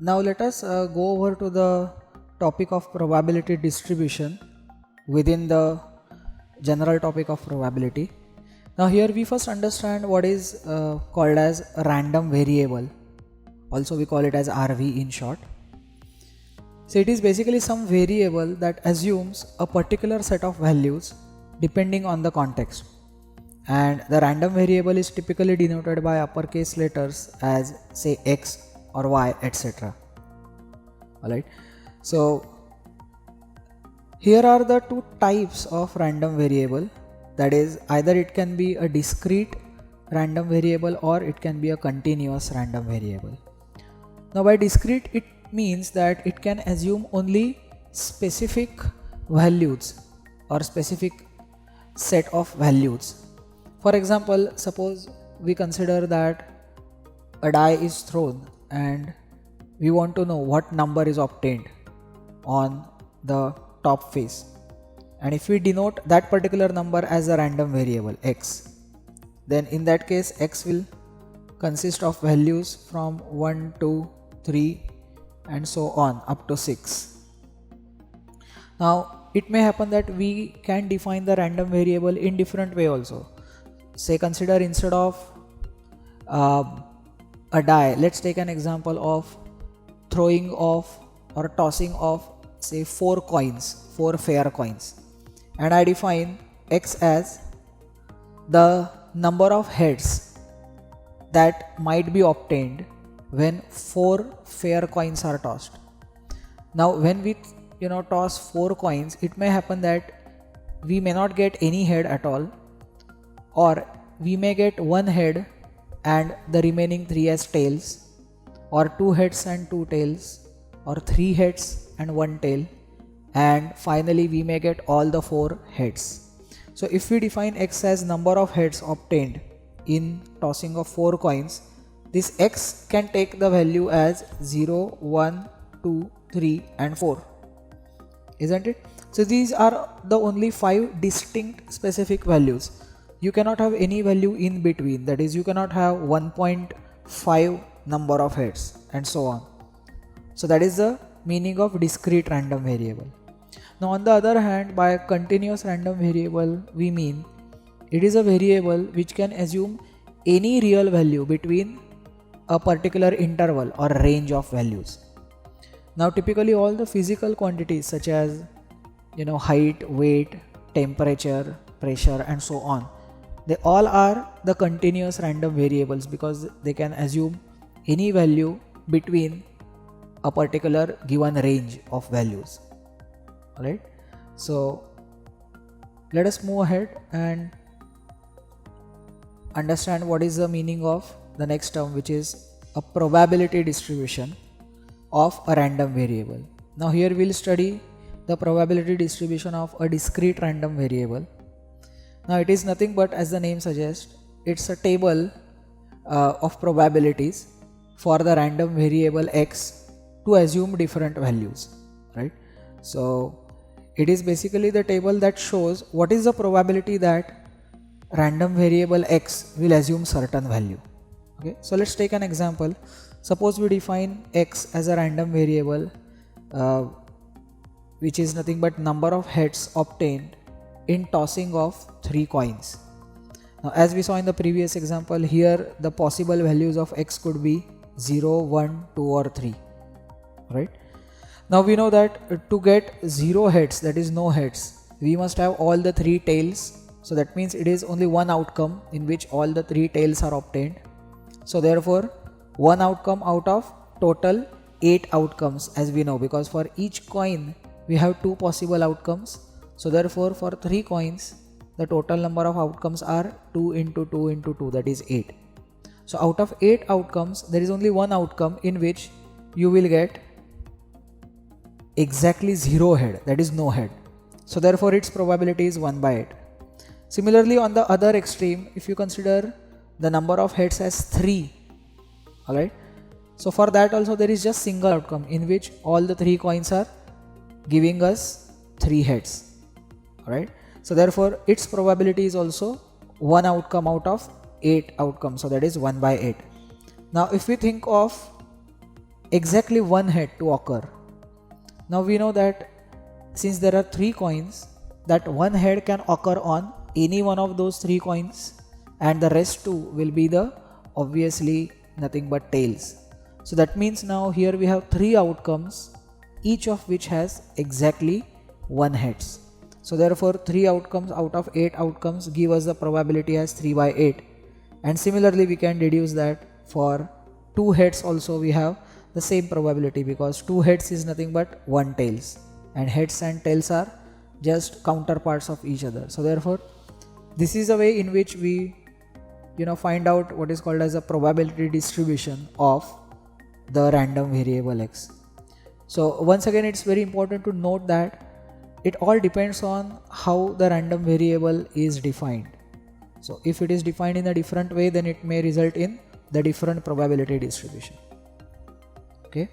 Now let us go over to the topic of probability distribution within the general topic of probability. Now here we first understand what is called as a random variable. Also we call it as RV in short. So it is basically some variable that assumes a particular set of values depending on the context. And the random variable is typically denoted by uppercase letters as say X or Y, etc. Alright, so here are the two types of random variable, that is either it can be a discrete random variable or it can be a continuous random variable. Now by discrete it means that it can assume only specific values or specific set of values. For example, suppose we consider that a die is thrown and we want to know what number is obtained on the top face, and if we denote that particular number as a random variable x, then in that case x will consist of values from 1, 2, 3 and so on up to 6. Now it may happen that we can define the random variable in different way also. Say consider instead of a die, let's take an example of throwing off or tossing off say 4 fair coins, and I define x as the number of heads that might be obtained when 4 fair coins are tossed. Now when we toss 4 coins, it may happen that we may not get any head at all, or we may get 1 head and the remaining 3 as tails, or 2 heads and 2 tails, or 3 heads and 1 tail, and finally we may get all the 4 heads. So if we define x as number of heads obtained in tossing of 4 coins, this x can take the value as 0, 1, 2, 3 and 4, isn't it? So these are the only 5 distinct specific values. You cannot have any value in between, that is you cannot have 1.5 number of heads and so on. So that is the meaning of discrete random variable. Now on the other hand, by continuous random variable we mean it is a variable which can assume any real value between a particular interval or range of values. Now typically all the physical quantities such as height, weight, temperature, pressure and so on, they all are the continuous random variables because they can assume any value between a particular given range of values. Alright, so let us move ahead and understand what is the meaning of the next term, which is a probability distribution of a random variable. Now here we will study the probability distribution of a discrete random variable. Now it is nothing but, as the name suggests, it's a table of probabilities for the random variable x to assume different values, right? So it is basically the table that shows what is the probability that random variable x will assume certain value. Okay, so let's take an example. Suppose we define x as a random variable which is nothing but number of heads obtained in tossing of 3 coins. Now as we saw in the previous example, here the possible values of x could be 0, 1, 2 or 3, right? Now we know that to get 0 heads, that is no heads, we must have all the 3 tails. So that means it is only one outcome in which all the 3 tails are obtained. So therefore one outcome out of total 8 outcomes, as we know, because for each coin we have 2 possible outcomes. So therefore for 3 coins the total number of outcomes are 2 into 2 into 2, that is 8. So out of 8 outcomes there is only one outcome in which you will get exactly 0 head, that is no head. So therefore its probability is 1 by 8. Similarly on the other extreme, if you consider the number of heads as 3, alright, so for that also there is just single outcome in which all the 3 coins are giving us 3 heads, alright. So therefore its probability is also one outcome out of 8 outcomes, so that is 1 by 8. Now if we think of exactly one head to occur. Now we know that since there are 3 coins, that one head can occur on any one of those 3 coins, and the rest 2 will be the obviously nothing but tails. So that means now here we have 3 outcomes, each of which has exactly 1 heads. So therefore 3 outcomes out of 8 outcomes give us the probability as 3 by 8. And similarly we can deduce that for 2 heads also we have the same probability, because 2 heads is nothing but 1 tails, and heads and tails are just counterparts of each other. So therefore this is a way in which we find out what is called as a probability distribution of the random variable x. So once again it's very important to note that it all depends on how the random variable is defined. So if it is defined in a different way, then it may result in the different probability distribution. Okay.